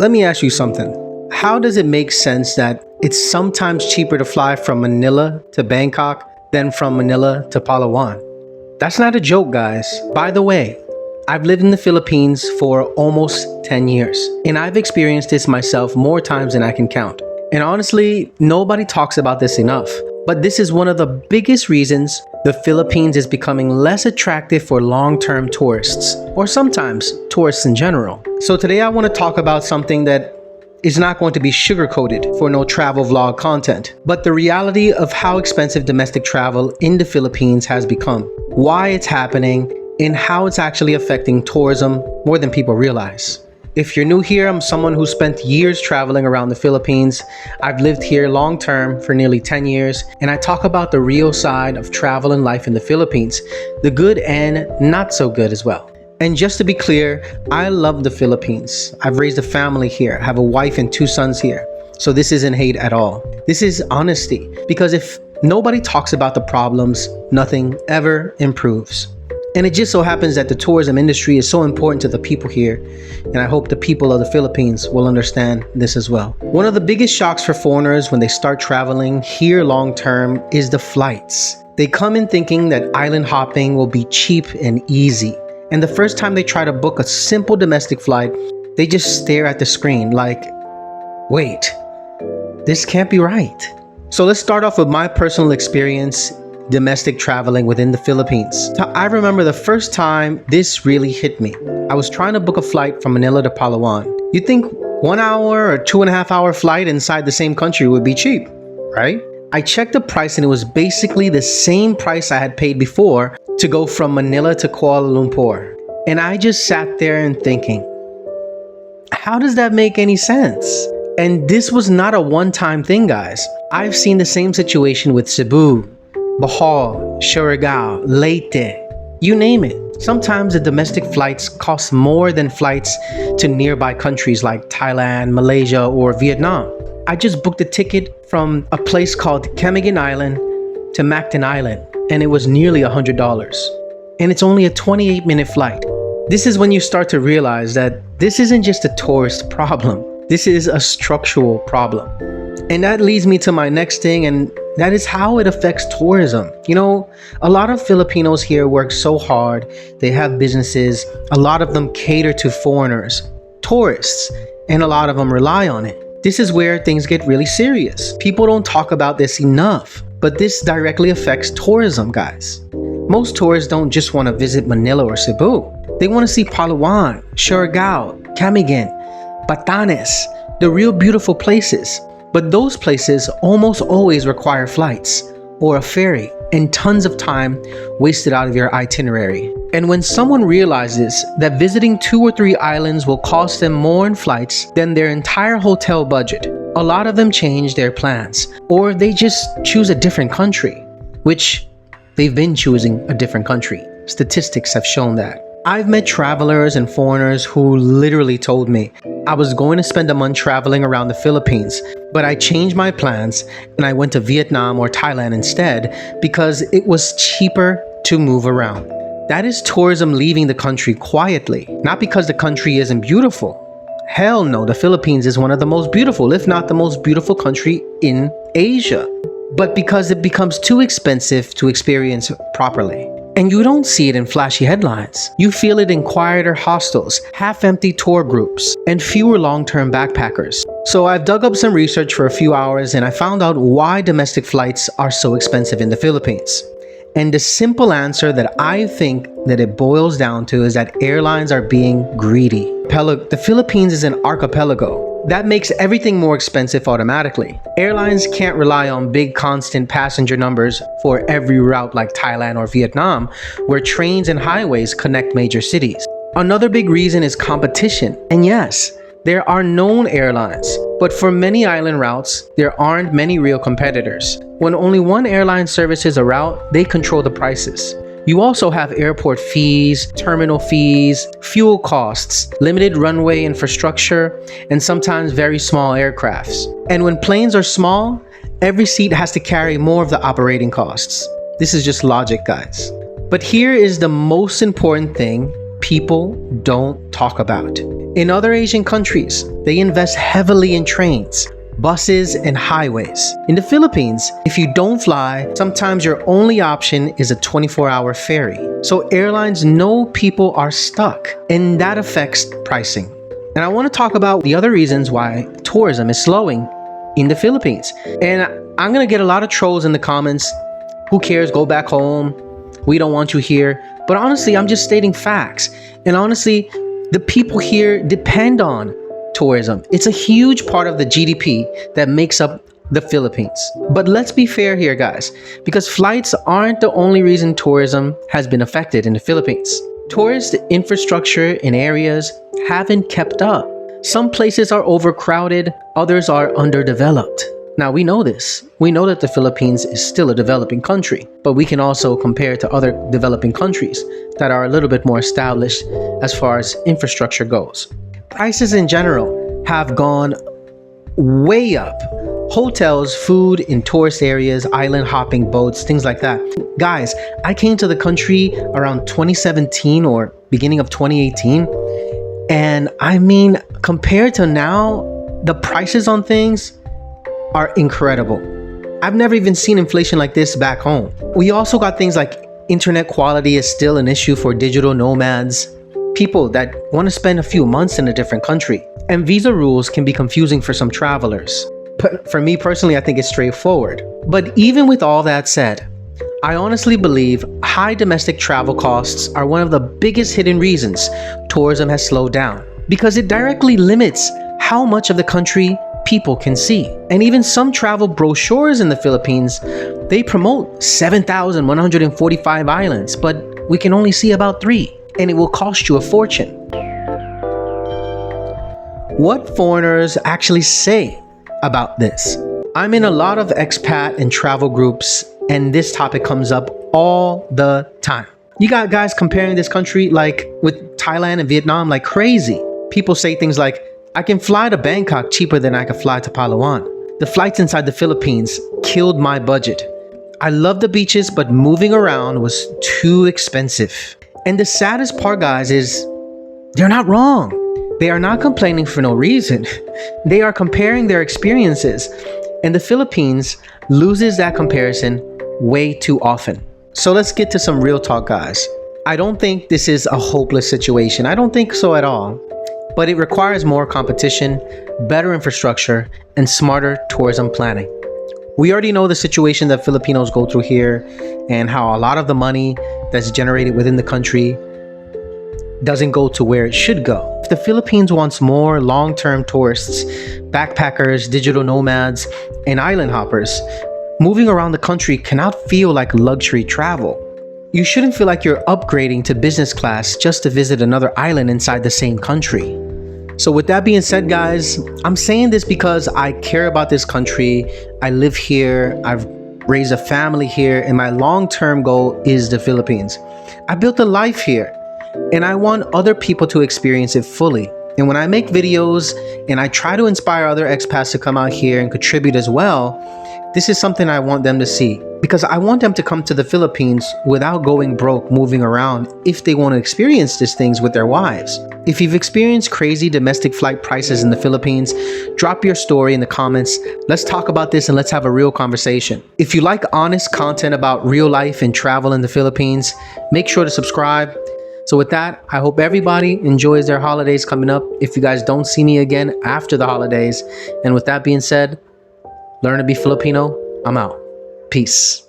Let me ask you something. How does it make sense that it's sometimes cheaper to fly from Manila to Bangkok than from Manila to Palawan? That's not a joke, guys. By the way, I've lived in the Philippines for almost 10 years, and I've experienced this myself more times than I can count. And honestly, nobody talks about this enough. But this is one of the biggest reasons the Philippines is becoming less attractive for long-term tourists, or sometimes tourists in general. So today I want to talk about something that is not going to be sugar-coated for no travel vlog content, but the reality of how expensive domestic travel in the Philippines has become, why it's happening, and how it's actually affecting tourism more than people realize. If you're new here, I'm someone who spent years traveling around the Philippines. I've lived here long term for nearly 10 years, and I talk about the real side of travel and life in the Philippines, the good and not so good as well. And just to be clear, I love the Philippines. I've raised a family here, I have a wife and 2 sons here. So this isn't hate at all. This is honesty, because if nobody talks about the problems, nothing ever improves. And it just so happens that the tourism industry is so important to the people here, and I hope the people of the Philippines will understand this as well. One of the biggest shocks for foreigners when they start traveling here long term is the flights. They come in thinking that island hopping will be cheap and easy, and the first time they try to book a simple domestic flight, they just stare at the screen like, wait, this can't be right. So let's start off with my personal experience domestic traveling within the Philippines. I remember the first time this really hit me. I was trying to book a flight from Manila to Palawan. You'd think 1 hour or 2.5 hour flight inside the same country would be cheap, right? I checked the price and it was basically the same price I had paid before to go from Manila to Kuala Lumpur. And I just sat there and thinking, how does that make any sense? And this was not a one-time thing, guys. I've seen the same situation with Cebu, Bohol, Surigao, Leyte, you name it. Sometimes the domestic flights cost more than flights to nearby countries like Thailand, Malaysia, or Vietnam. I just booked a ticket from a place called Camiguin Island to Mactan Island, and it was nearly $100. And it's only a 28-minute flight. This is when you start to realize that this isn't just a tourist problem. This is a structural problem. And that leads me to my next thing, and that is how it affects tourism. You know, a lot of Filipinos here work so hard. They have businesses. A lot of them cater to foreigners, tourists, and a lot of them rely on it. This is where things get really serious. People don't talk about this enough, but this directly affects tourism, guys. Most tourists don't just want to visit Manila or Cebu. They want to see Palawan, Surigao, Camiguin, Batanes, the real beautiful places. But those places almost always require flights or a ferry and tons of time wasted out of your itinerary. And when someone realizes that visiting 2 or 3 islands will cost them more in flights than their entire hotel budget, a lot of them change their plans, or they just choose a different country, which they've been choosing a different country. Statistics have shown that. I've met travelers and foreigners who literally told me, I was going to spend a month traveling around the Philippines, but I changed my plans and I went to Vietnam or Thailand instead because it was cheaper to move around. That is tourism leaving the country quietly, not because the country isn't beautiful. Hell no, the Philippines is one of the most beautiful, if not the most beautiful country in Asia, but because it becomes too expensive to experience properly. And you don't see it in flashy headlines. You feel it in quieter hostels, half-empty tour groups, and fewer long-term backpackers. So I've dug up some research for a few hours and I found out why domestic flights are so expensive in the Philippines. And the simple answer that I think that it boils down to is that airlines are being greedy. The Philippines is an archipelago. That makes everything more expensive automatically. Airlines can't rely on big constant passenger numbers for every route like Thailand or Vietnam, where trains and highways connect major cities. Another big reason is competition. And yes, there are known airlines, but for many island routes, there aren't many real competitors. When only one airline services a route, they control the prices. You also have airport fees, terminal fees, fuel costs, limited runway infrastructure, and sometimes very small aircrafts. And when planes are small, every seat has to carry more of the operating costs. This is just logic, guys. But here is the most important thing people don't talk about. In other Asian countries, they invest heavily in trains, buses, and highways. In the Philippines, if you don't fly, sometimes your only option is a 24-hour ferry. So airlines know people are stuck, and that affects pricing. And I want to talk about the other reasons why tourism is slowing in the Philippines. And I'm going to get a lot of trolls in the comments. Who cares? Go back home. We don't want you here. But honestly, I'm just stating facts. And honestly, the people here depend on tourism. It's a huge part of the GDP that makes up the Philippines. But let's be fair here, guys, because flights aren't the only reason tourism has been affected in the Philippines. Tourist infrastructure in areas haven't kept up. Some places are overcrowded, others are underdeveloped. Now, we know this. We know that the Philippines is still a developing country, but we can also compare to other developing countries that are a little bit more established as far as infrastructure goes. Prices in general have gone way up. Hotels, food in tourist areas, island hopping boats, things like that. Guys, I came to the country around 2017 or beginning of 2018. And I mean, compared to now, the prices on things are incredible. I've never even seen inflation like this back home. We also got things like internet quality is still an issue for digital nomads, people that want to spend a few months in a different country. And visa rules can be confusing for some travelers. But for me personally, I think it's straightforward. But even with all that said, I honestly believe high domestic travel costs are one of the biggest hidden reasons tourism has slowed down, because it directly limits how much of the country people can see. And even some travel brochures in the Philippines, they promote 7,145 islands, but we can only see about 3, and it will cost you a fortune. What foreigners actually say about this? I'm in a lot of expat and travel groups, and this topic comes up all the time. You got guys comparing this country like with Thailand and Vietnam like crazy. People say things like, I can fly to Bangkok cheaper than I can fly to Palawan. The flights inside the Philippines killed my budget. I love the beaches, but moving around was too expensive. And the saddest part, guys, is they're not wrong. They are not complaining for no reason. They are comparing their experiences. And the Philippines loses that comparison way too often. So let's get to some real talk, guys. I don't think this is a hopeless situation. I don't think so at all. But it requires more competition, better infrastructure, and smarter tourism planning. We already know the situation that Filipinos go through here and how a lot of the money that's generated within the country doesn't go to where it should go. If the Philippines wants more long-term tourists, backpackers, digital nomads, and island hoppers, moving around the country cannot feel like luxury travel. You shouldn't feel like you're upgrading to business class just to visit another island inside the same country. So with that being said, guys, I'm saying this because I care about this country. I live here. I've raised a family here, and my long-term goal is the Philippines. I built a life here, and I want other people to experience it fully. And when I make videos and I try to inspire other expats to come out here and contribute as well, this is something I want them to see, because I want them to come to the Philippines without going broke moving around if they want to experience these things with their wives. If you've experienced crazy domestic flight prices in the Philippines, drop your story in the comments. Let's talk about this and let's have a real conversation. If you like honest content about real life and travel in the Philippines, make sure to subscribe. So with that, I hope everybody enjoys their holidays coming up if you guys don't see me again after the holidays. And with that being said, learn to be Filipino. I'm out. Peace.